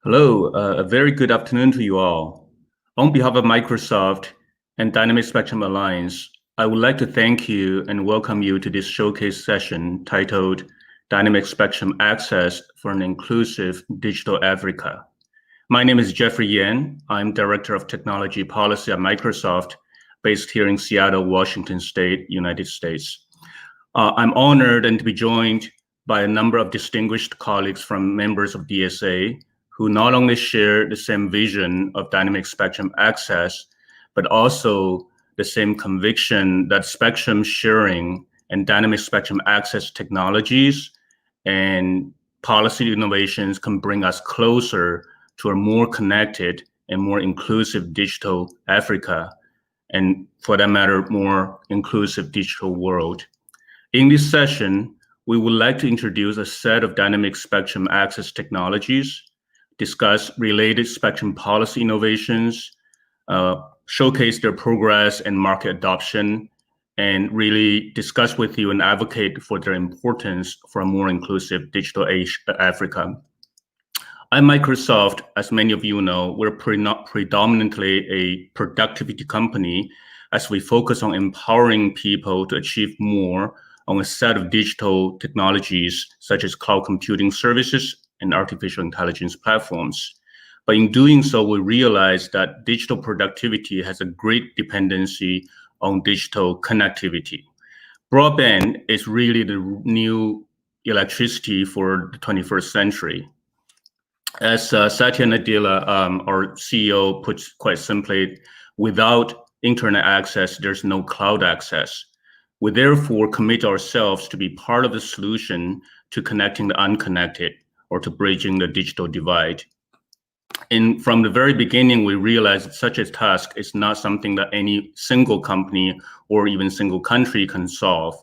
Hello, a very good afternoon to you all. On behalf of Microsoft and Dynamic Spectrum Alliance, I would like to thank you and welcome you to this showcase session titled Dynamic Spectrum Access for an Inclusive Digital Africa. My name is Jeffrey Yan. I'm Director of Technology Policy at Microsoft, based here in Seattle, Washington State, United States. I'm honored and to be joined by a number of distinguished colleagues from members of DSA who not only share the same vision of dynamic spectrum access, but also the same conviction that spectrum sharing and dynamic spectrum access technologies and policy innovations can bring us closer to a more connected and more inclusive digital Africa, and for that matter, more inclusive digital world. In this session, we would like to introduce a set of dynamic spectrum access technologies, discuss related spectrum policy innovations, showcase their progress and market adoption, and really discuss with you and advocate for their importance for a more inclusive digital age Africa. At Microsoft, as many of you know, we're predominantly a productivity company as we focus on empowering people to achieve more on a set of digital technologies such as cloud computing services and artificial intelligence platforms. But in doing so, we realize that digital productivity has a great dependency on digital connectivity. Broadband is really the new electricity for the 21st century. As Satya Nadella, our CEO, puts quite simply, without internet access, there's no cloud access. We therefore commit ourselves to be part of the solution to connecting the unconnected, or to bridging the digital divide. And from the very beginning, we realized that such a task is not something that any single company or even single country can solve.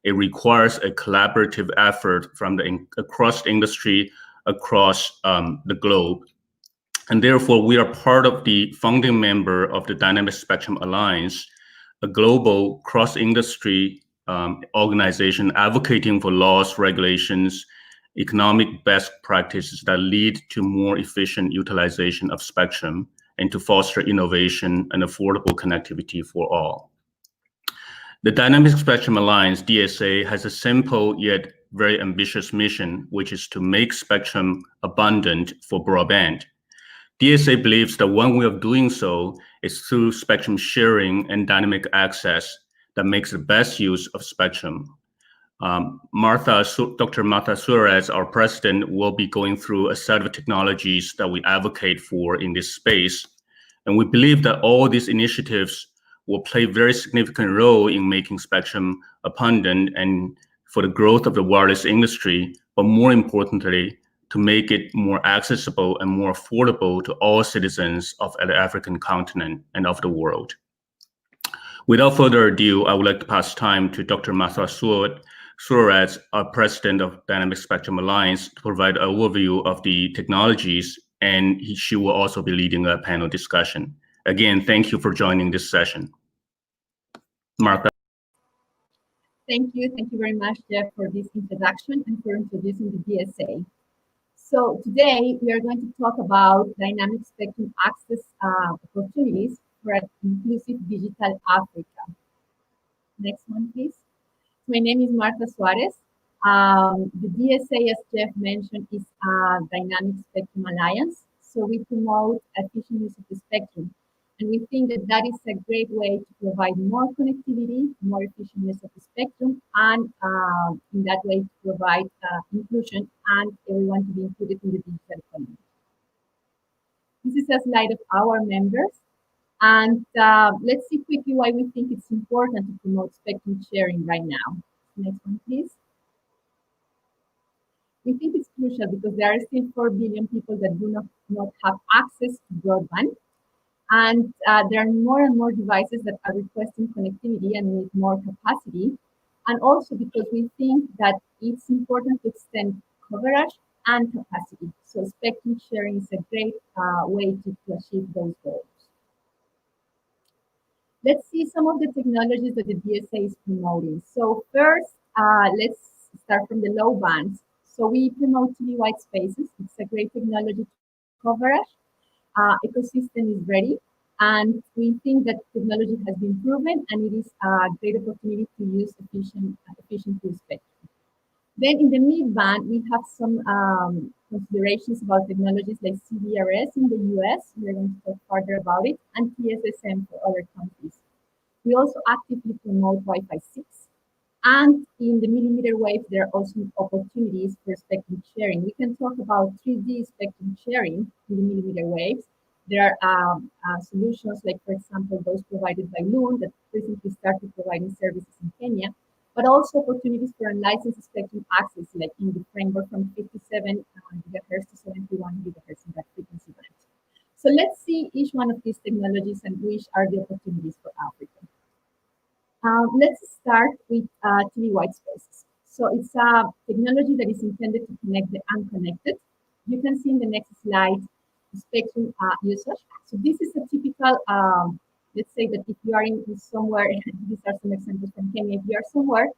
It requires a collaborative effort from across the industry, across the globe. And therefore, we are part of the founding member of the Dynamic Spectrum Alliance, a global cross-industry organization advocating for laws, regulations, economic best practices that lead to more efficient utilization of spectrum and to foster innovation and affordable connectivity for all. The Dynamic Spectrum Alliance, DSA, has a simple yet very ambitious mission, which is to make spectrum abundant for broadband. DSA believes that one way of doing so is through spectrum sharing and dynamic access that makes the best use of spectrum. Dr. Martha Suarez, our president, will be going through a set of technologies that we advocate for in this space. And we believe that all these initiatives will play a very significant role in making spectrum abundant and for the growth of the wireless industry, but more importantly, to make it more accessible and more affordable to all citizens of the African continent and of the world. Without further ado, I would like to pass time to Dr. Martha Suarez, our president of Dynamic Spectrum Alliance, to provide an overview of the technologies, and she will also be leading a panel discussion. Again, thank you for joining this session. Martha. Thank you very much, Jeff, for this introduction and for introducing the DSA. So today we are going to talk about dynamic spectrum access opportunities for an inclusive digital Africa. Next one, please. My name is Martha Suarez. The DSA, as Jeff mentioned, is a Dynamic Spectrum Alliance. So we promote efficient use of the spectrum. And we think that that is a great way to provide more connectivity, more efficient use of the spectrum, and in that way to provide inclusion and everyone to be included in the digital economy. This is a slide of our members. And let's see quickly why we think it's important to promote spectrum sharing right now. Next one, please. We think it's crucial because there are still 4 billion people that do not have access to broadband. And there are more and more devices that are requesting connectivity and need more capacity. And also because we think that it's important to extend coverage and capacity. So spectrum sharing is a great way to achieve those goals. Let's see some of the technologies that the DSA is promoting. So first, let's start from the low bands. So we promote TV white spaces. It's a great technology coverage. Ecosystem is ready, and we think that technology has been proven, and it is a great opportunity to use efficient use spectrum. Then in the mid-band, we have some considerations about technologies like CBRS in the US. We're going to talk further about it, and TSSM for other countries. We also actively promote Wi-Fi 6. And in the millimeter wave, there are also opportunities for spectrum sharing. We can talk about 3D spectrum sharing in the millimeter waves. There are solutions like, for example, those provided by Loon that recently started providing services in Kenya, but also opportunities for unlicensed spectrum access, like in the framework from 57 gigahertz to 71 gigahertz in that frequency band. So let's see each one of these technologies and which are the opportunities for Africa. Let's start with TV white spaces. So it's a technology that is intended to connect the unconnected. You can see in the next slide the spectrum usage. So this is a typical, let's say that if you are in somewhere, these are some examples from Kenya, if you are somewhere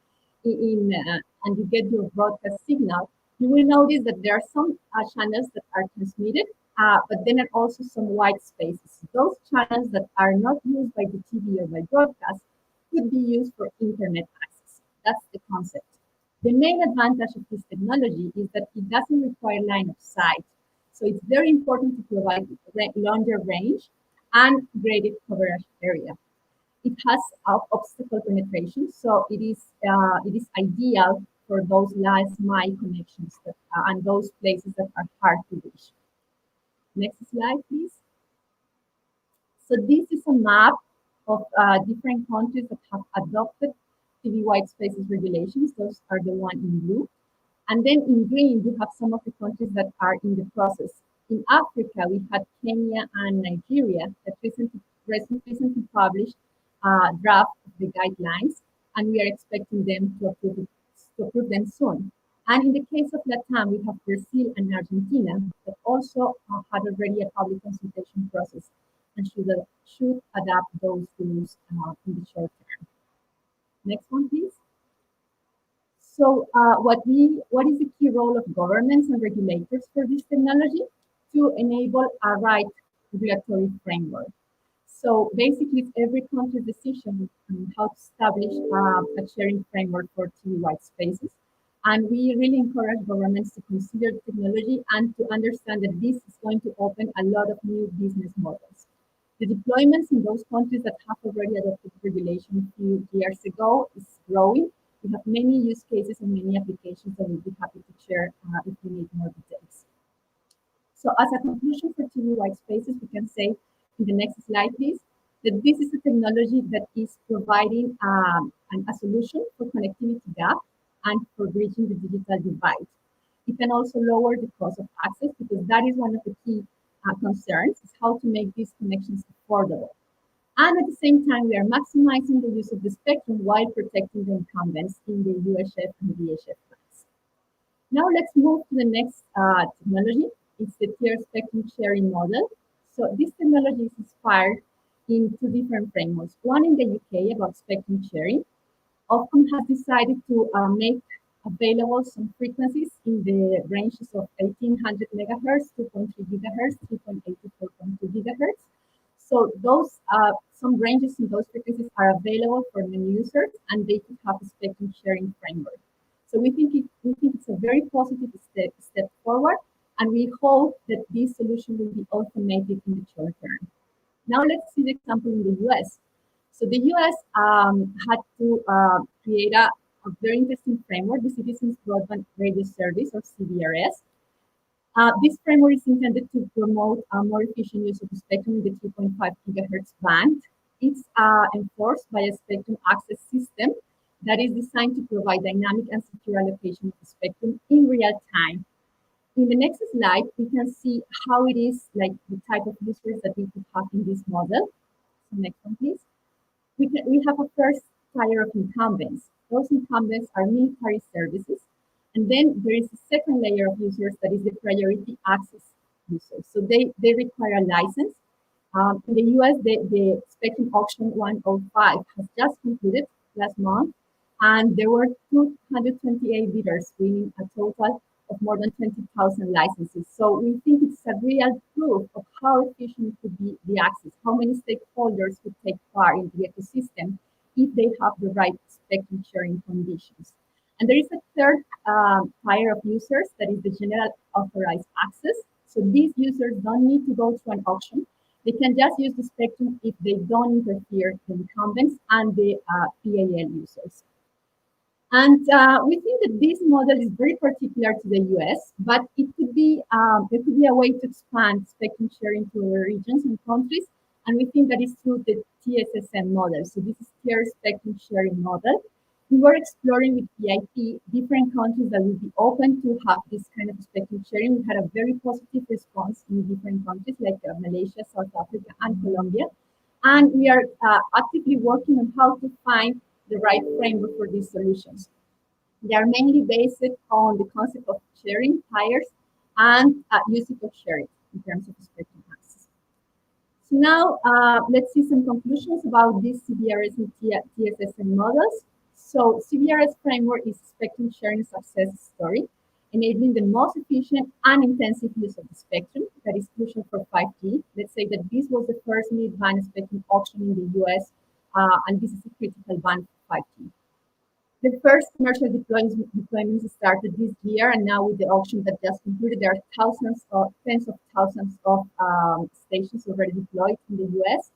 and you get your broadcast signal, you will notice that there are some channels that are transmitted, but then are also some white spaces. Those channels that are not used by the TV or by broadcast could be used for internet access. That's the concept. The main advantage of this technology is that it doesn't require line of sight. So it's very important to provide longer range and graded coverage area. It has obstacle penetration, so it is ideal for those last mile connections and those places that are hard to reach. Next slide, please. So this is a map of different countries that have adopted TV white spaces regulations. Those are the one in blue. And then in green, you have some of the countries that are in the process. In Africa, we had Kenya and Nigeria that recently published a draft of the guidelines, and we are expecting them to approve them soon. And in the case of Latam, we have Brazil and Argentina that also had already a public consultation process and should adapt those rules in the short term. Next one, please. So what is the key role of governments and regulators for this technology? To enable a right regulatory framework. So basically, it's every country's decision on how to establish a sharing framework for TV white spaces. And we really encourage governments to consider technology and to understand that this is going to open a lot of new business models. The deployments in those countries that have already adopted regulation a few years ago is growing. We have many use cases and many applications that we'll be happy to share if you need more details. So as a conclusion for TV white spaces, we can say in the next slide, please, that this is a technology that is providing a solution for connectivity gap and for bridging the digital divide. It can also lower the cost of access because that is one of the key concerns, is how to make these connections affordable. And at the same time, we are maximizing the use of the spectrum while protecting the incumbents in the UHF and VHF bands. Now let's move to the next technology. It's the tiered spectrum sharing model. So this technology is inspired in two different frameworks. One in the UK about spectrum sharing. Ofcom has decided to make available some frequencies in the ranges of 1800 megahertz, 2.3 gigahertz, 3.8 to 4.2 gigahertz. So those some ranges in those frequencies are available for many users, and they could have a spectrum sharing framework. So we think it's a very positive step forward, and we hope that this solution will be automated in the short term. Now let's see the example in the US. So the US had to create a very interesting framework, the Citizens Broadband Radio Service, or CBRS. This framework is intended to promote a more efficient use of the spectrum in the 3.5 gigahertz band. It's enforced by a spectrum access system that is designed to provide dynamic and secure allocation of the spectrum in real time. In the next slide, we can see how it is, like the type of users that we could have in this model. So next one, please. We have a first tier of incumbents. Those incumbents are military services. And then there is a second layer of users that is the priority access users. So they require a license. In the US, the Spectrum Auction 105 has just concluded last month, and there were 228 bidders winning a total of more than 20,000 licenses. So we think it's a real proof of how efficient could be the access, how many stakeholders could take part in the ecosystem if they have the right spectrum sharing conditions. And there is a third tier of users, that is the general authorized access. So these users don't need to go to an auction. They can just use the spectrum if they don't interfere with incumbents and the PAL users. And we think that this model is very particular to the US, but it could be a way to expand spectrum sharing to other regions and countries. And we think that is through the TSSM model. So this is Tiered Spectrum Sharing Model. We were exploring with PIP different countries that would be open to have this kind of spectrum sharing. We had a very positive response in different countries like Malaysia, South Africa, and Colombia. And we are actively working on how to find the right framework for these solutions. They are mainly based on the concept of sharing tiers and usage of sharing in terms of spectrum access. So now let's see some conclusions about these CBRS and TSSM models. So CBRS framework is spectrum sharing success story, enabling the most efficient and intensive use of the spectrum that is crucial for 5G. Let's say that this was the first mid-band spectrum auction in the US, and this is a critical band for 5G. The first commercial deployments started this year, and now with the auction that just concluded, there are tens of thousands of stations already deployed in the US.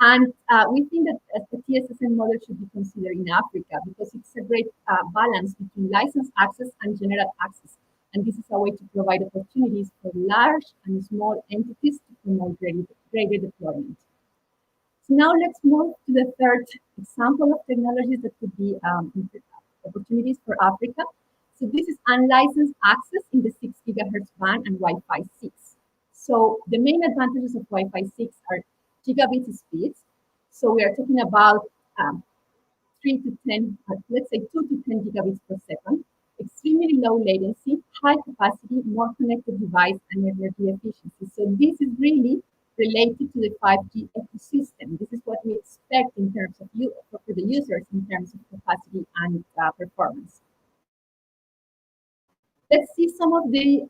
And we think that the TSSM model should be considered in Africa because it's a great balance between licensed access and general access. And this is a way to provide opportunities for large and small entities to promote greater deployment. So now let's move to the third example of technologies that could be opportunities for Africa. So this is unlicensed access in the 6 gigahertz band and Wi-Fi 6. So the main advantages of Wi-Fi 6 are gigabit speeds. So we are talking about 3 to 10, let's say 2 to 10 gigabits per second, extremely low latency, high capacity, more connected device, and energy efficiency. So this is really related to the 5G ecosystem. This is what we expect in terms of for the users in terms of capacity and performance. Let's see some of the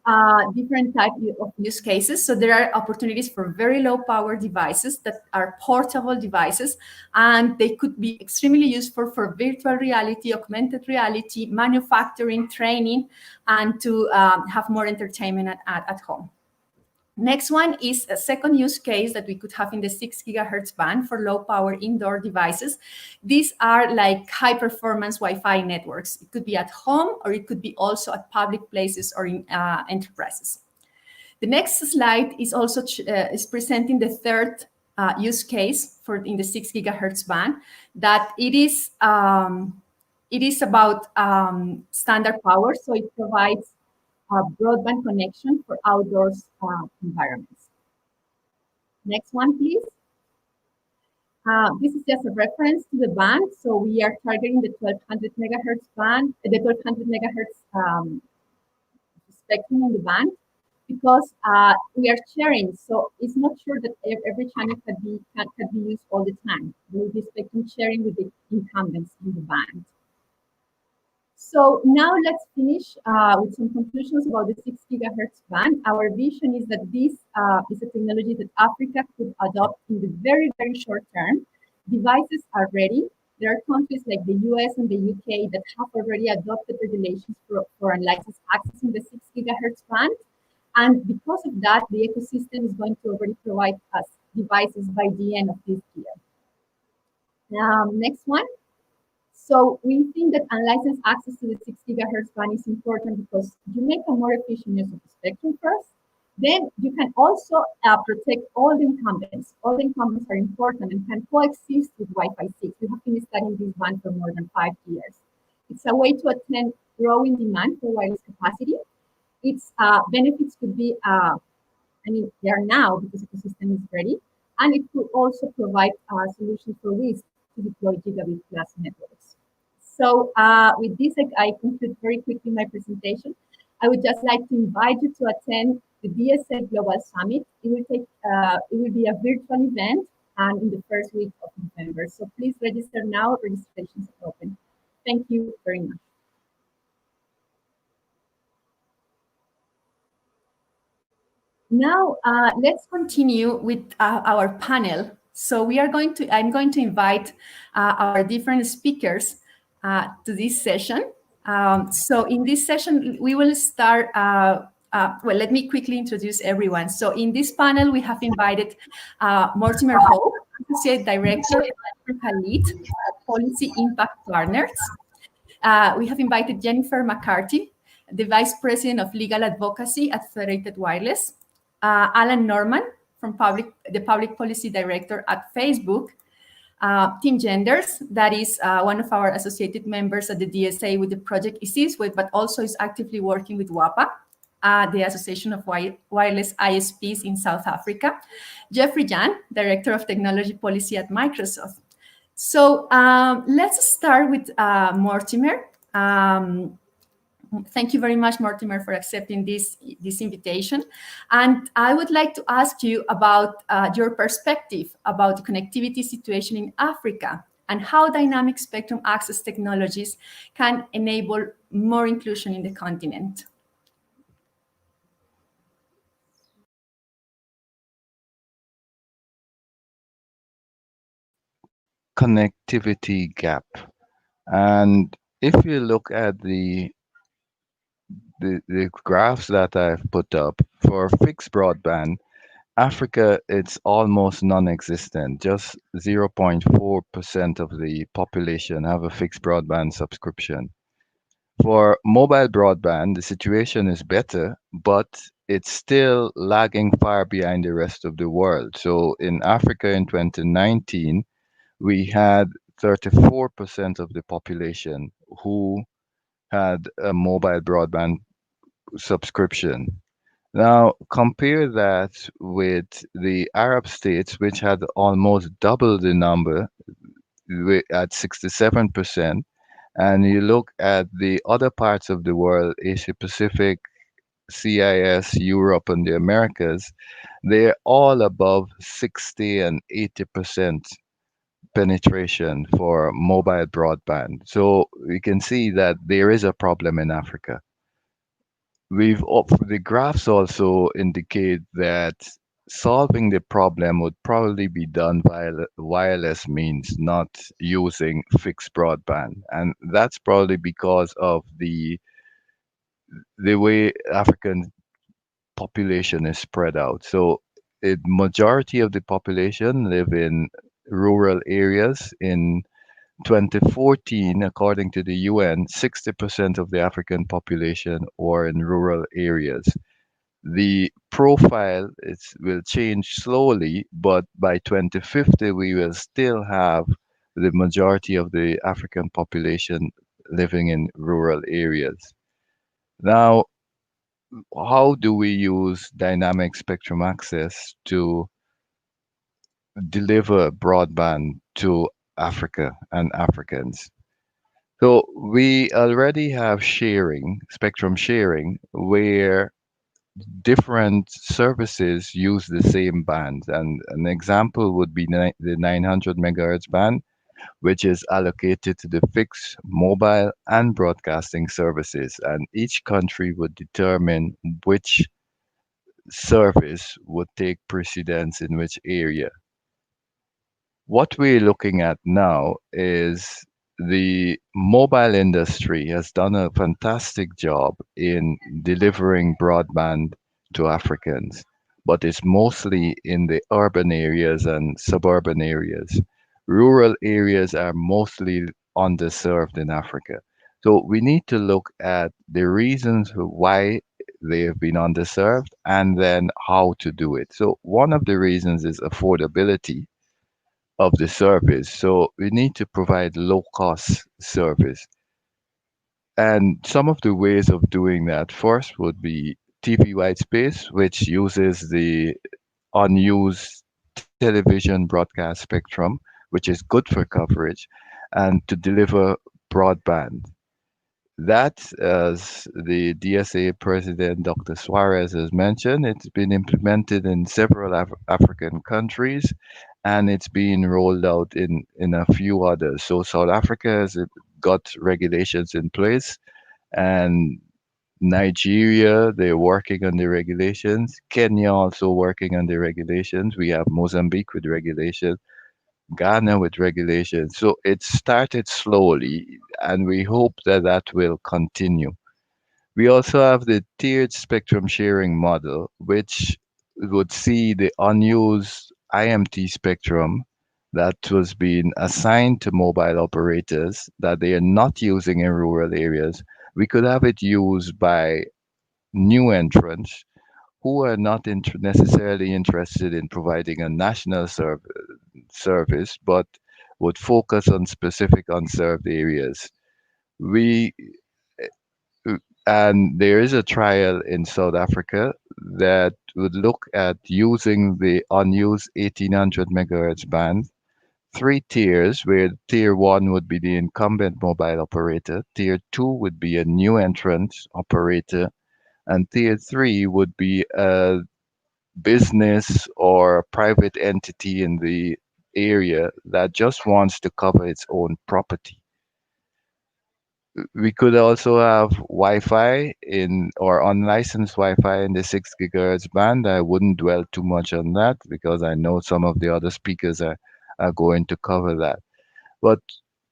different types of use cases. So there are opportunities for very low power devices that are portable devices, and they could be extremely useful for virtual reality, augmented reality, manufacturing, training, and to have more entertainment at home. Next one is a second use case that we could have in the 6 gigahertz band for low power indoor devices. These are like high performance Wi-Fi networks. It could be at home, or it could be also at public places or in enterprises. The next slide is also is presenting the third use case for in the 6 gigahertz band, that it is about standard power. So it provides a broadband connection for outdoors environments. Next one, please. This is just a reference to the band. So we are targeting the 1200 megahertz band, the 1200 megahertz spectrum in the band, because we are sharing. So it's not sure that every channel can be used all the time. There will be spectrum sharing with the incumbents in the band. So now let's finish with some conclusions about the 6 gigahertz band. Our vision is that this is a technology that Africa could adopt in the very, very short term. Devices are ready. There are countries like the US and the UK that have already adopted regulations for unlicensed access in the 6 gigahertz band. And because of that, the ecosystem is going to already provide us devices by the end of this year. Next one. So we think that unlicensed access to the 6 gigahertz band is important because you make a more efficient use of the spectrum first. Then you can also protect all the incumbents. All the incumbents are important and can coexist with Wi-Fi 6. We have been studying this band for more than 5 years. It's a way to attend growing demand for wireless capacity. Its benefits could be, they are now because the ecosystem is ready, and it could also provide solutions for WISP to deploy gigabit plus networks. So with this, I conclude very quickly my presentation. I would just like to invite you to attend the DSA Global Summit. It will be a virtual event and in the first week of November. So please register now. Registrations are open. Thank you very much. Now, let's continue with our panel. So I'm going to invite our different speakers to this session. So in this session, we will start, well, let me quickly introduce everyone. So in this panel, we have invited Mortimer Hope, Associate Director and Technical Lead at Policy Impact Partners. We have invited Jennifer McCarthy, the Vice President of Legal Advocacy at Federated Wireless, Alan Norman, the Public Policy Director at Facebook, Tim Genders, that is one of our associated members at the DSA with the project ISIS, but also is actively working with WAPA, the Association of Wireless ISPs in South Africa, Jeffrey Jan, Director of Technology Policy at Microsoft. So let's start with Mortimer. Thank you very much, Mortimer, for accepting this invitation. And I would like to ask you about your perspective about the connectivity situation in Africa and how dynamic spectrum access technologies can enable more inclusion in the continent. Connectivity gap. And if you look at the graphs that I've put up for fixed broadband, Africa, it's almost non-existent. Just 0.4% of the population have a fixed broadband subscription. For mobile broadband, the situation is better, but it's still lagging far behind the rest of the world. So in Africa in 2019, we had 34% of the population who had a mobile broadband subscription. Now, compare that with the Arab states, which had almost double the number at 67%. And you look at the other parts of the world, Asia Pacific, CIS, Europe, and the Americas, they're all above 60 and 80% penetration for mobile broadband. So we can see that there is a problem in Africa. The graphs also indicate that solving the problem would probably be done via wireless means, not using fixed broadband. And that's probably because of the way African population is spread out. So a majority of the population live in rural areas. In 2014, according to the UN, 60% of the African population are in rural areas. The profile will change slowly, but by 2050, we will still have the majority of the African population living in rural areas. Now, how do we use dynamic spectrum access to deliver broadband to Africa and Africans? So we already have sharing, spectrum sharing, where different services use the same band. And an example would be the 900 megahertz band, which is allocated to the fixed, mobile, and broadcasting services. And each country would determine which service would take precedence in which area. What we're looking at now is the mobile industry has done a fantastic job in delivering broadband to Africans, but it's mostly in the urban areas and suburban areas. Rural areas are mostly underserved in Africa. So we need to look at the reasons why they have been underserved and then how to do it. So one of the reasons is affordability of the service. So we need to provide low cost service. And some of the ways of doing that first would be TV white space, which uses the unused television broadcast spectrum, which is good for coverage, and to deliver broadband. That, as the DSA president, Dr. Suarez, has mentioned, it's been implemented in several African countries and it's being rolled out in a few others. So South Africa has got regulations in place, and Nigeria, they're working on the regulations. Kenya also working on the regulations. We have Mozambique with regulations, Ghana with regulations. So it started slowly, and we hope that that will continue. We also have the tiered spectrum sharing model, which would see the unused IMT spectrum that was being assigned to mobile operators that they are not using in rural areas. We could have it used by new entrants who are not necessarily interested in providing a national service, but would focus on specific unserved areas. We and there is a trial in South Africa that would look at using the unused 1800 megahertz band, three tiers, where tier one would be the incumbent mobile operator, tier two would be a new entrant operator, and tier three would be a business or a private entity in the area that just wants to cover its own property. We could also have Wi-Fi in or unlicensed Wi-Fi in the 6 gigahertz band. I wouldn't dwell too much on that because I know some of the other speakers are going to cover that. But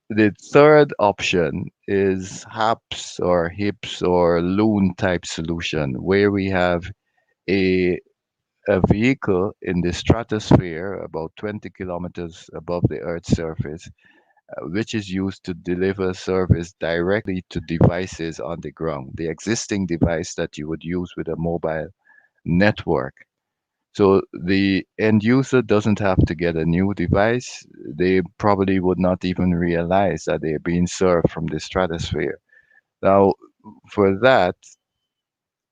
the third option is HAPS or HIPS or Loon type solution, where we have a a vehicle in the stratosphere about 20 kilometers above the Earth's surface, which is used to deliver service directly to devices on the ground, the existing device that you would use with a mobile network. So the end user doesn't have to get a new device. They probably would not even realize that they're being served from the stratosphere. Now, for that,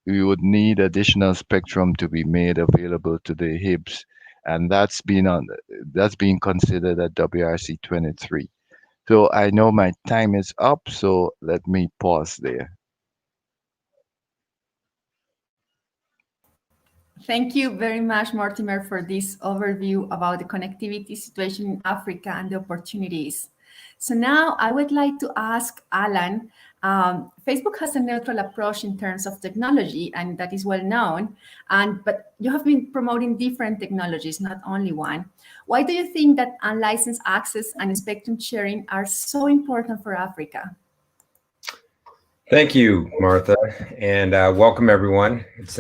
we would need additional spectrum to be made available to the HIBs, and that's being considered at WRC 23. So I know my time is up, so let me pause there. Thank you very much, Mortimer, for this overview about the connectivity situation in Africa and the opportunities. So now I would like to ask Alan. Facebook has a neutral approach in terms of technology, and that is well known. But you have been promoting different technologies, not only one. Why do you think that unlicensed access and spectrum sharing are so important for Africa? Thank you, Martha, and welcome everyone. It's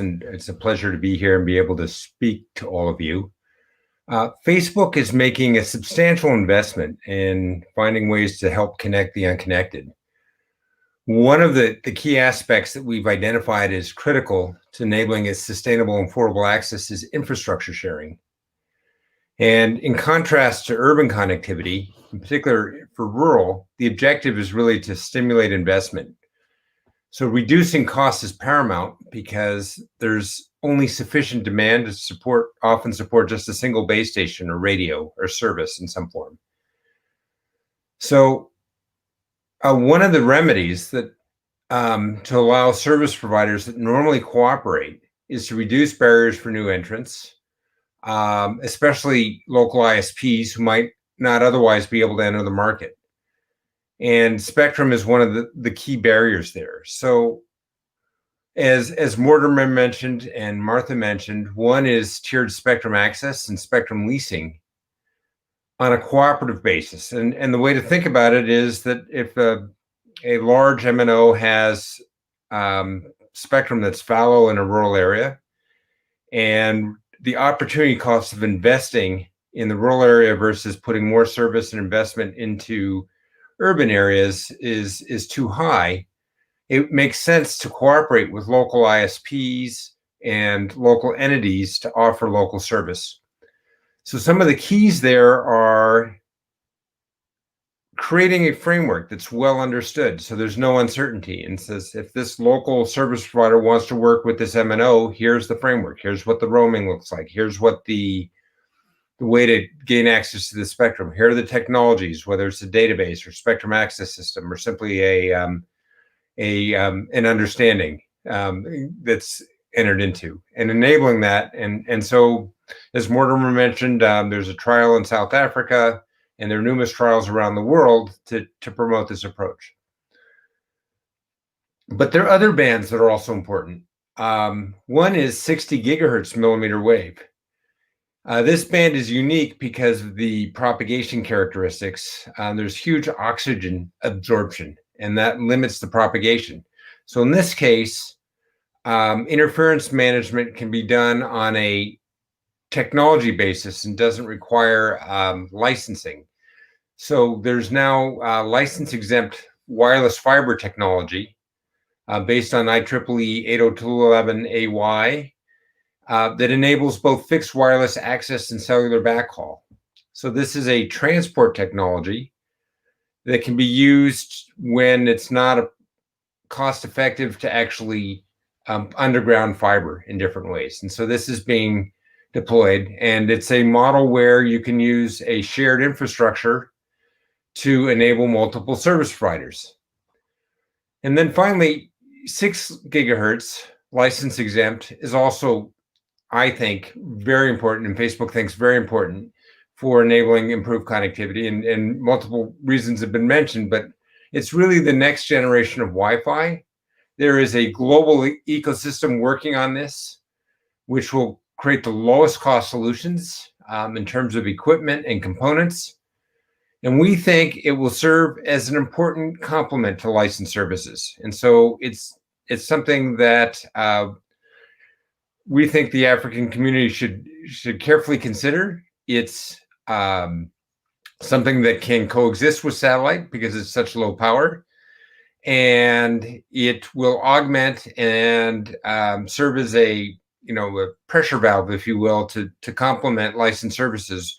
a pleasure to be here and be able to speak to all of you. Facebook is making a substantial investment in finding ways to help connect the unconnected. One of the key aspects that we've identified as critical to enabling a sustainable and affordable access is infrastructure sharing. And in contrast to urban connectivity, in particular for rural, the objective is really to stimulate investment. So reducing costs is paramount because there's only sufficient demand to often support just a single base station or radio or service in some form. So one of the remedies that to allow service providers that normally cooperate is to reduce barriers for new entrants, especially local ISPs who might not otherwise be able to enter the market. And spectrum is one of the key barriers there. So as Mortimer mentioned and Martha mentioned, one is tiered spectrum access and spectrum leasing on a cooperative basis. And the way to think about it is that if a large MNO has spectrum that's fallow in a rural area, and the opportunity cost of investing in the rural area versus putting more service and investment into urban areas is too high, it makes sense to cooperate with local ISPs and local entities to offer local service. So some of the keys there are creating a framework that's well understood so there's no uncertainty, and says if this local service provider wants to work with this MNO, here's the framework, here's what the roaming looks like, here's what the way to gain access to the spectrum, here are the technologies, whether it's a database or spectrum access system or simply an understanding that's entered into and enabling that. And so as Mortimer mentioned, there's a trial in South Africa, and there are numerous trials around the world to promote this approach. But there are other bands that are also important. One is 60 gigahertz millimeter wave. This band is unique because of the propagation characteristics. There's huge oxygen absorption, and that limits the propagation. So in this case, interference management can be done on a technology basis and doesn't require licensing. So there's now license exempt wireless fiber technology based on IEEE 802.11ay that enables both fixed wireless access and cellular backhaul. So this is a transport technology that can be used when it's not cost effective to actually underground fiber in different ways. And so this is being deployed, and it's a model where you can use a shared infrastructure to enable multiple service providers. And then finally, 6 gigahertz license exempt is also, I think, very important, and Facebook thinks very important for enabling improved connectivity, and multiple reasons have been mentioned, but it's really the next generation of Wi-Fi. There is a global ecosystem working on this, which will create the lowest cost solutions in terms of equipment and components. And we think it will serve as an important complement to licensed services. And so it's something that we think the African community should carefully consider. It's something that can coexist with satellite because it's such low power, and it will augment and serve as a pressure valve, if you will, to complement licensed services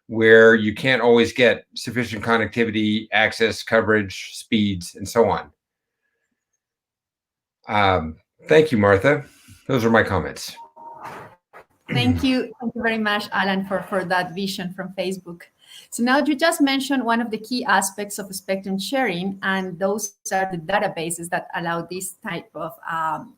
where you can't always get sufficient connectivity, access, coverage, speeds, and so on. Thank you, Martha. Those are my comments. Thank you very much, Alan, for that vision from Facebook. So now you just mentioned one of the key aspects of spectrum sharing, and those are the databases that allow this type of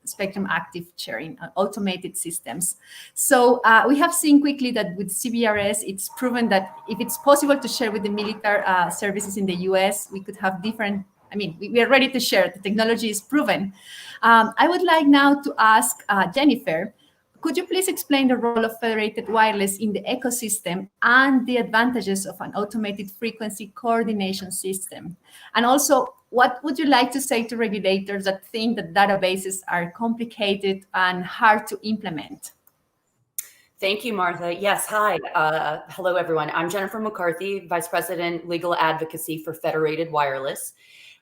spectrum active sharing, automated systems. So we have seen quickly that with CBRS, it's proven that if it's possible to share with the military services in the US, we could have different, we are ready to share. The technology is proven. I would like now to ask Jennifer, could you please explain the role of Federated Wireless in the ecosystem and the advantages of an automated frequency coordination system? And also, what would you like to say to regulators that think that databases are complicated and hard to implement? Thank you, Martha. Yes, hi. Hello, everyone. I'm Jennifer McCarthy, Vice President, Legal Advocacy for Federated Wireless.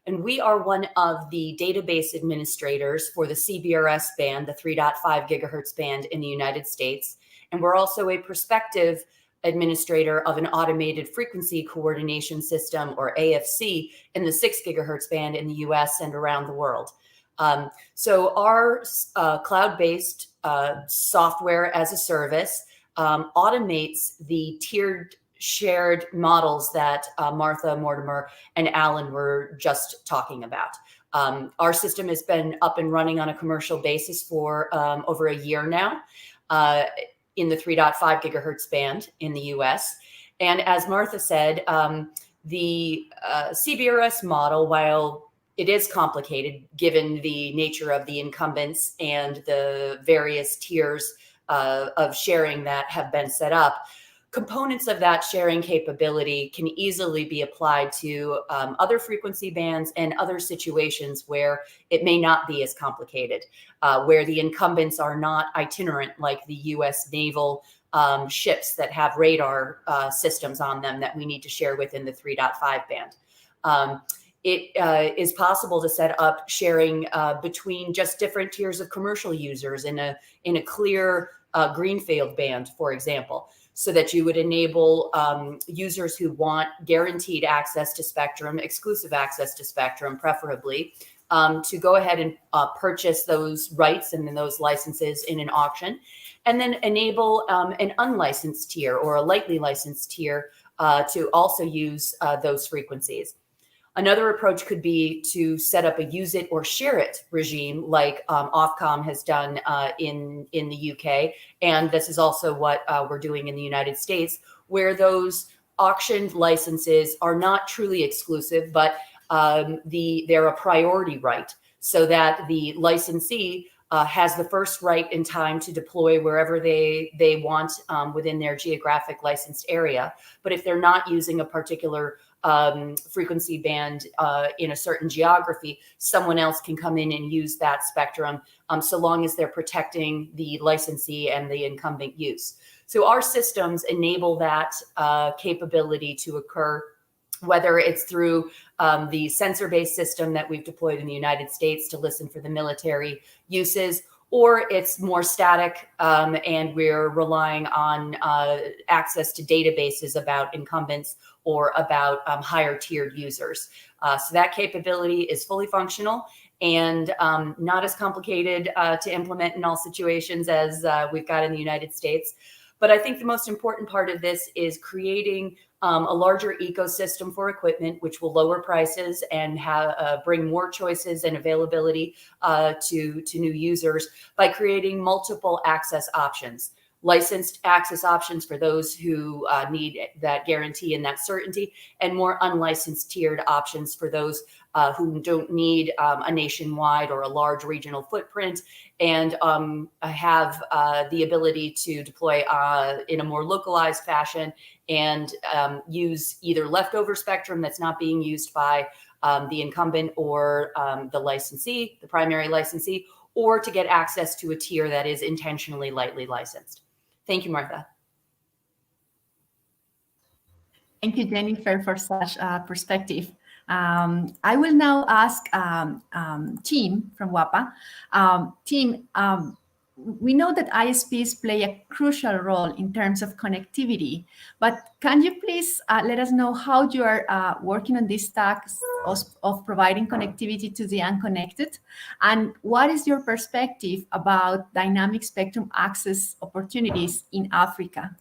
And we are one of the database administrators for the CBRS band, the 3.5 gigahertz band in the United States. And we're also a prospective administrator of an automated frequency coordination system, or AFC, in the 6 gigahertz band in the US and around the world. So our cloud-based software as a service automates the tiered shared models that Martha, Mortimer, and Alan were just talking about. Our system has been up and running on a commercial basis for over a year now in the 3.5 gigahertz band in the US. And as Martha said, the CBRS model, while it is complicated given the nature of the incumbents and the various tiers of sharing that have been set up, components of that sharing capability can easily be applied to other frequency bands and other situations where it may not be as complicated, where the incumbents are not itinerant like the US naval ships that have radar systems on them that we need to share within the 3.5 band. It is possible to set up sharing between just different tiers of commercial users in a clear greenfield band, for example, so that you would enable users who want guaranteed access to spectrum, exclusive access to spectrum, preferably, to go ahead and purchase those rights and then those licenses in an auction, and then enable an unlicensed tier or a lightly licensed tier to also use those frequencies. Another approach could be to set up a use it or share it regime like Ofcom has done in the UK. And this is also what we're doing in the United States, where those auctioned licenses are not truly exclusive, but they're a priority right. so that the licensee has the first right in time to deploy wherever they want within their geographic licensed area. But if they're not using a particular frequency band in a certain geography, someone else can come in and use that spectrum, so long as they're protecting the licensee and the incumbent use. So our systems enable that capability to occur, whether it's through the sensor-based system that we've deployed in the United States to listen for the military uses, or it's more static and we're relying on access to databases about incumbents or about higher tiered users. So that capability is fully functional and not as complicated to implement in all situations as we've got in the United States. But I think the most important part of this is creating a larger ecosystem for equipment, which will lower prices and bring more choices and availability to new users by creating multiple access options. Licensed access options for those who need that guarantee and that certainty, and more unlicensed tiered options for those who don't need a nationwide or a large regional footprint and have the ability to deploy in a more localized fashion and use either leftover spectrum that's not being used by the incumbent or the licensee, the primary licensee, or to get access to a tier that is intentionally lightly licensed. Thank you, Martha. Thank you, Jennifer, for such perspective. I will now ask Tim from WAPA. Tim, we know that ISPs play a crucial role in terms of connectivity, but can you please let us know how you are working on this task of providing connectivity to the unconnected? And what is your perspective about dynamic spectrum access opportunities in Africa?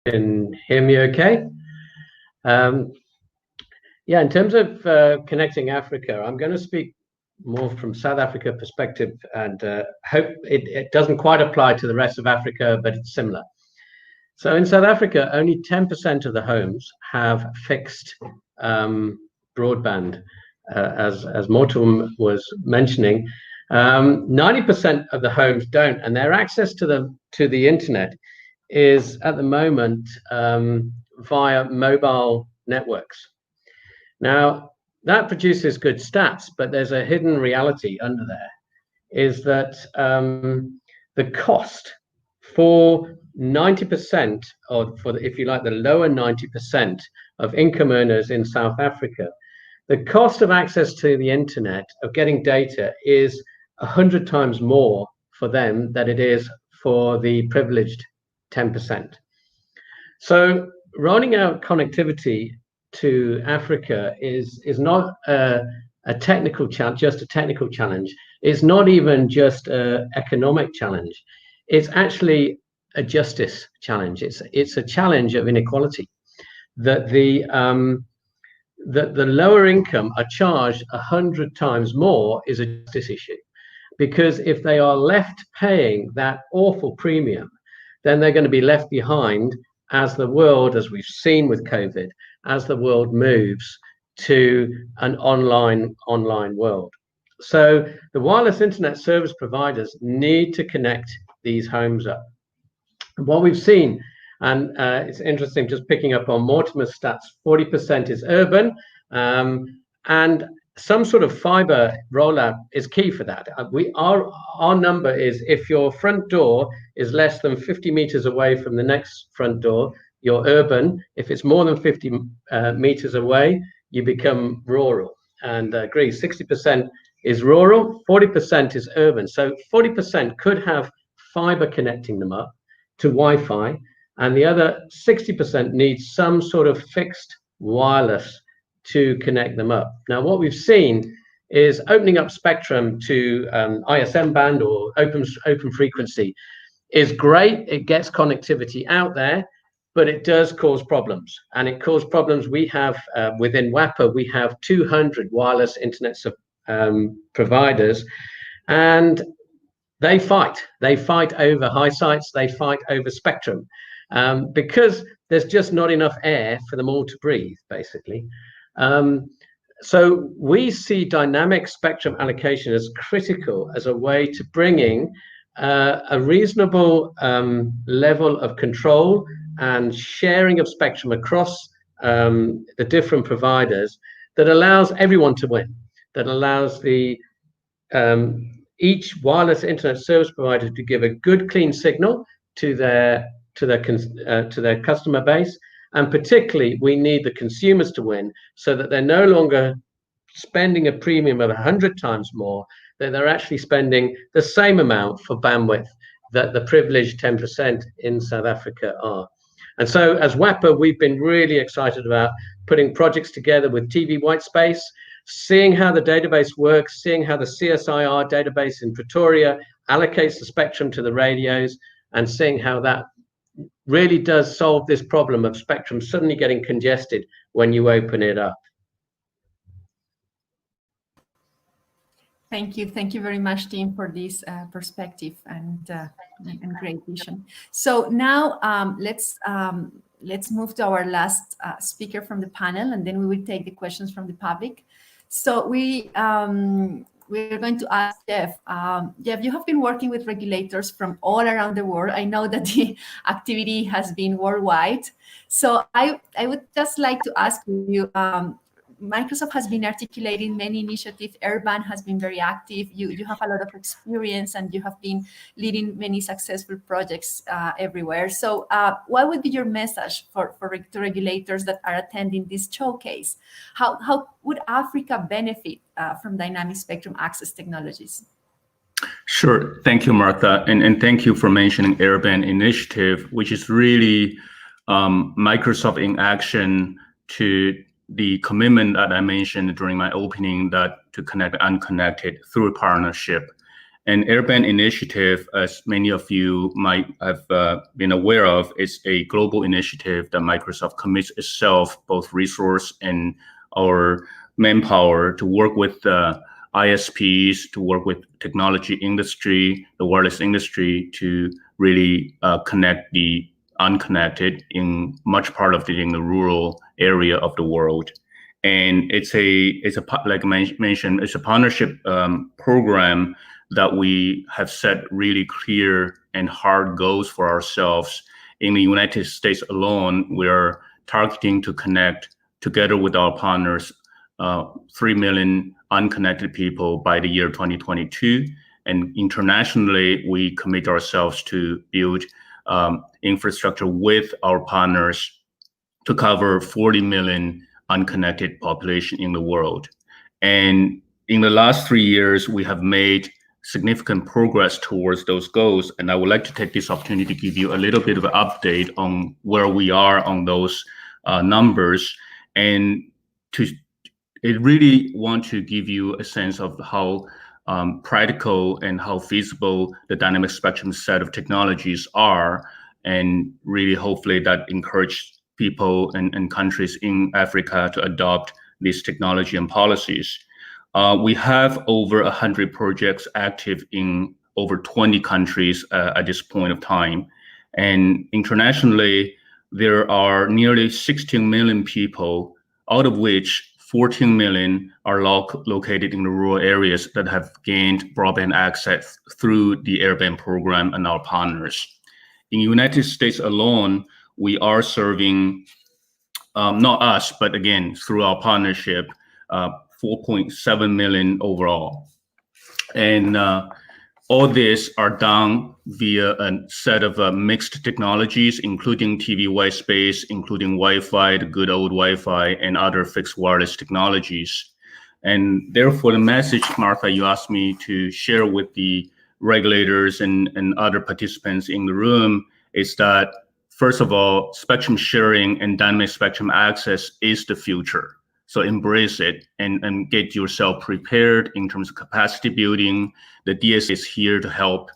Can hear me okay? Yeah, in terms of connecting Africa, I'm going to speak more from South Africa perspective and hope it doesn't quite apply to the rest of Africa, but it's similar. So in South Africa, only 10% of the homes have fixed broadband, as Morten was mentioning. 90% of the homes don't, and their access to the internet is at the moment via mobile networks. Now, that produces good stats, but there's a hidden reality under there, is that the cost for 90%, or for, if you like, the lower 90% of income earners in South Africa, the cost of access to the internet, of getting data, is 100 times more for them than it is for the privileged 10%. So rolling out connectivity to Africa is not a technical challenge, just a technical challenge. It's not even just an economic challenge. It's actually a justice challenge. It's a challenge of inequality, that the lower income are charged 100 times more is a justice issue, because if they are left paying that awful premium, then they're going to be left behind as the world, as we've seen with COVID, as the world moves to an online world. So the wireless internet service providers need to connect these homes up. And what we've seen, and it's interesting, just picking up on Mortimer's stats, 40% is urban, and some sort of fiber rollout is key for that. Our number is, if your front door is less than 50 meters away from the next front door, you're urban. If it's more than 50 meters away, you become rural. And agree, 60% is rural, 40% is urban. So 40% could have fiber connecting them up to Wi-Fi, and the other 60% needs some sort of fixed wireless to connect them up. Now, what we've seen is opening up spectrum to ISM band or open frequency is great. It gets connectivity out there, but it does cause problems. And it caused problems. We have, within WAPA, we have 200 wireless internet providers, and they fight. They fight over high sites. They fight over spectrum because there's just not enough air for them all to breathe, basically. So we see dynamic spectrum allocation as critical as a way to bringing a reasonable level of control and sharing of spectrum across the different providers that allows everyone to win, that allows the each wireless internet service provider to give a good, clean signal to their customer base, and particularly we need the consumers to win, so that they're no longer spending a premium of 100 times more, that they're actually spending the same amount for bandwidth that the privileged 10% in South Africa are. And so as WAPA, we've been really excited about putting projects together with TV Whitespace, seeing how the database works, seeing how the CSIR database in Pretoria allocates the spectrum to the radios, and seeing how that really does solve this problem of spectrum suddenly getting congested when you open it up. Thank you very much, Tim, for this perspective and great vision. So now let's move to our last speaker from the panel, and then we will take the questions from the public. So we're going to ask Jeff. Jeff, you have been working with regulators from all around the world. I know that the activity has been worldwide. So I would just like to ask you, Microsoft has been articulating many initiatives. Airbend has been very active. You have a lot of experience, and you have been leading many successful projects everywhere. So what would be your message to regulators that are attending this showcase? How would Africa benefit from dynamic spectrum access technologies? Sure. Thank you, Martha. And thank you for mentioning Airbend Initiative, which is really Microsoft in action to the commitment that I mentioned during my opening, that to connect unconnected through a partnership. And Airbend Initiative, as many of you might have been aware of, is a global initiative that Microsoft commits itself, both resource and our manpower, to work with ISPs, to work with technology industry, the wireless industry, to really connect the unconnected in much part of in the rural area of the world. And it's like I mentioned, it's a partnership program that we have set really clear and hard goals for ourselves. In the United States alone, we're targeting to connect together with our partners 3 million unconnected people by the year 2022. And internationally, we commit ourselves to build infrastructure with our partners to cover 40 million unconnected population in the world. And in the last 3 years, we have made significant progress towards those goals. And I would like to take this opportunity to give you a little bit of an update on where we are on those numbers. And I really want to give you a sense of how practical and how feasible the dynamic spectrum set of technologies are, and really hopefully that encourage people and countries in Africa to adopt this technology and policies. We have over 100 projects active in over 20 countries at this point of time. And internationally, there are nearly 16 million people, out of which 14 million are located in the rural areas that have gained broadband access through the Airbend program and our partners. In the United States alone, we are serving, not us, but again, through our partnership, 4.7 million overall. And all this are done via a set of mixed technologies, including TV Whitespace, including Wi-Fi, the good old Wi-Fi, and other fixed wireless technologies. And therefore, the message, Martha, you asked me to share with the regulators and other participants in the room is that, first of all, spectrum sharing and dynamic spectrum access is the future. So embrace it and get yourself prepared in terms of capacity building. The DSA is here to help.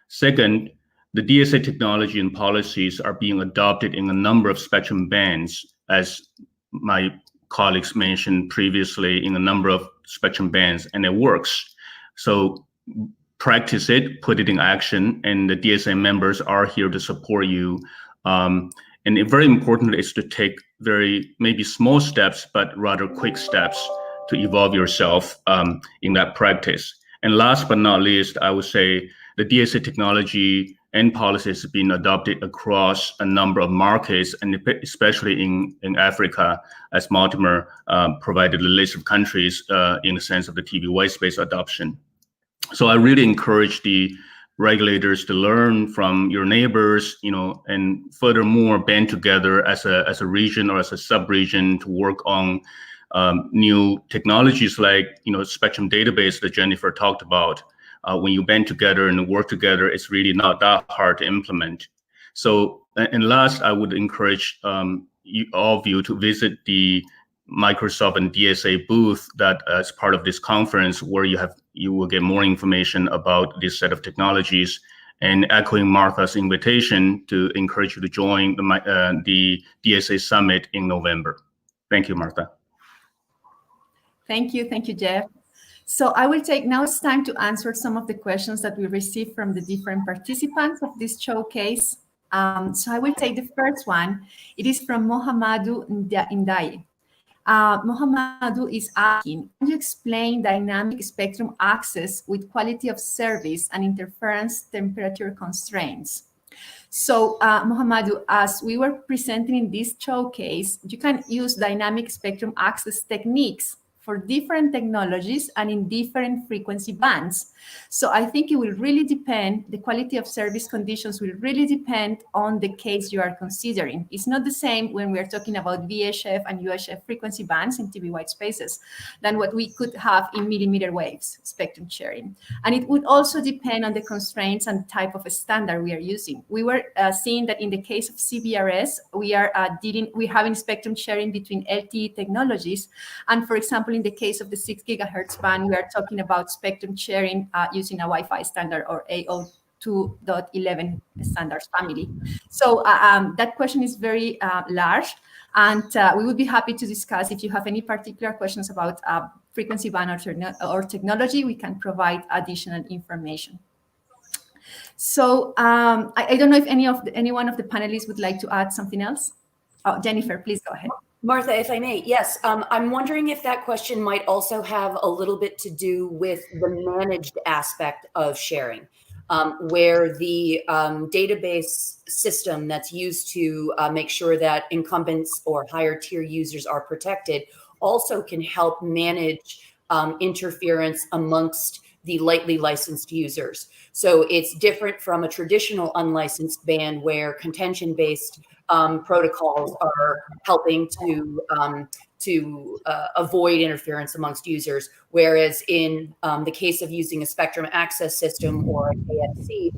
Second, the DSA technology and policies are being adopted in a number of spectrum bands, as my colleagues mentioned previously, in a number of spectrum bands, and it works. So practice it, put it in action, and the DSA members are here to support you. And very important is to take very maybe small steps, but rather quick steps to evolve yourself in that practice. And last but not least, I would say the DSA technology and policies have been adopted across a number of markets, and especially in Africa, as Mortimer provided a list of countries in the sense of the TV white space adoption. So I really encourage the regulators to learn from your neighbors, and furthermore band together as a region or as a sub-region to work on new technologies like spectrum database that Jennifer talked about. When you band together and work together, it's really not that hard to implement. So, and last, I would encourage all of you to visit the Microsoft and DSA booth that as part of this conference, where you will get more information about this set of technologies. And echoing Martha's invitation to encourage you to join the DSA summit in November. Thank you, Martha. Thank you, Jeff. So I will take, now it's time to answer some of the questions that we received from the different participants of this showcase. So I will take the first one. It is from Mohamedou Ndiaye. Mohamedou is asking, can you explain dynamic spectrum access with quality of service and interference temperature constraints? So Mohamedou, as we were presenting in this showcase, you can use dynamic spectrum access techniques for different technologies and in different frequency bands. So I think it will really depend, the quality of service conditions will really depend on the case you are considering. It's not the same when we're talking about VHF and UHF frequency bands in TV white spaces than what we could have in millimeter waves spectrum sharing. And it would also depend on the constraints and type of a standard we are using. We were seeing that in the case of CBRS, we're having spectrum sharing between LTE technologies. And for example, in the case of the 6 gigahertz band, we are talking about spectrum sharing using a Wi-Fi standard or AO2.11 standards family. So that question is very large, and we would be happy to discuss. If you have any particular questions about frequency band or technology, we can provide additional information. So I don't know if any one of the panelists would like to add something else. Oh, Jennifer, please go ahead. Martha, if I may, yes. I'm wondering if that question might also have a little bit to do with the managed aspect of sharing, where the database system that's used to make sure that incumbents or higher tier users are protected also can help manage interference amongst the lightly licensed users. So it's different from a traditional unlicensed band where contention-based protocols are helping to avoid interference amongst users, whereas in the case of using a spectrum access system or a KFC,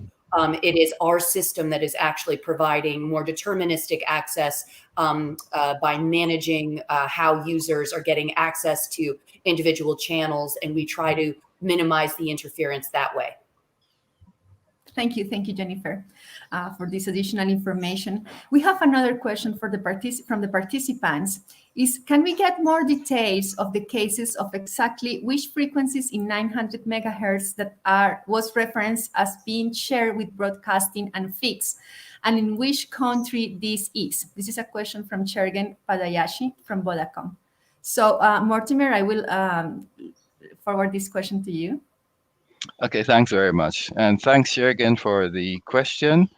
it is our system that is actually providing more deterministic access by managing how users are getting access to individual channels, and we try to minimize the interference that way. Thank you, Jennifer, for this additional information. We have another question from the participants. Can we get more details of the cases of exactly which frequencies in 900 megahertz that was referenced as being shared with broadcasting and fixed, and in which country this is? This is a question from Chergen Padayashi from Vodacom. So Mortimer, I will forward this question to you. Okay, thanks very much. And thanks here again for the question.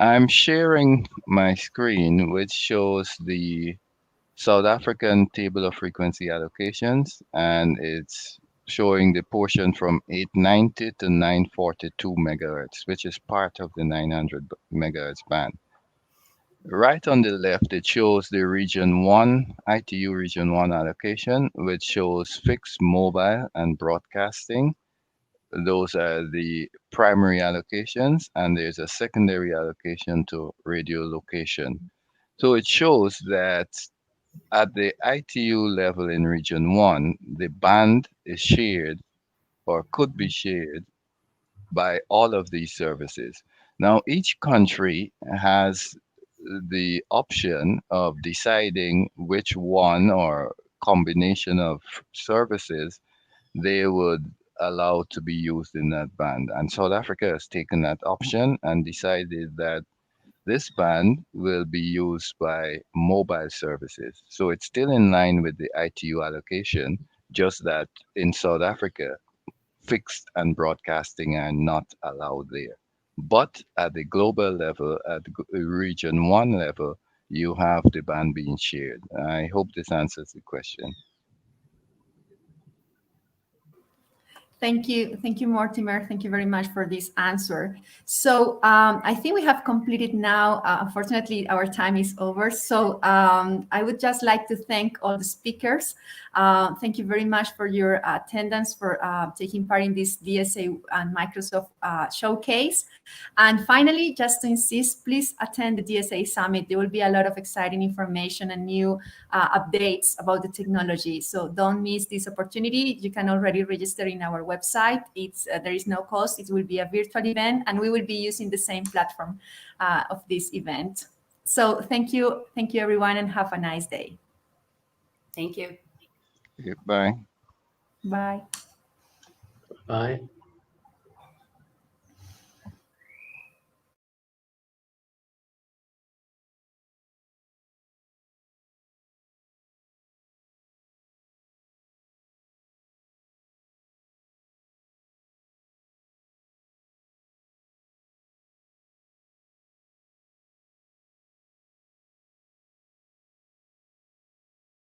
I'm sharing my screen, which shows the South African table of frequency allocations, and it's showing the portion from 890 to 942 megahertz, which is part of the 900 megahertz band. Right on the left, it shows the region 1, ITU region 1 allocation, which shows fixed, mobile, and broadcasting. Those are the primary allocations, and there's a secondary allocation to radio location. So it shows that at the ITU level in region 1, the band is shared or could be shared by all of these services. Now, each country has the option of deciding which one or combination of services they would allow to be used in that band. And South Africa has taken that option and decided that this band will be used by mobile services. So it's still in line with the ITU allocation, just that in South Africa, fixed and broadcasting are not allowed there. But at the global level, at the region one level, you have the band being shared. I hope this answers the question. Thank you, Mortimer. Thank you very much for this answer. So I think we have completed now. Unfortunately, our time is over. So I would just like to thank all the speakers. Thank you very much for your attendance, for taking part in this DSA and Microsoft showcase. And finally, just to insist, please attend the DSA Summit. There will be a lot of exciting information and new updates about the technology. So don't miss this opportunity. You can already register in our website. There is no cost. It will be a virtual event, and we will be using the same platform of this event. So thank you everyone, and have a nice day. Thank you. Okay, bye. Bye. Bye.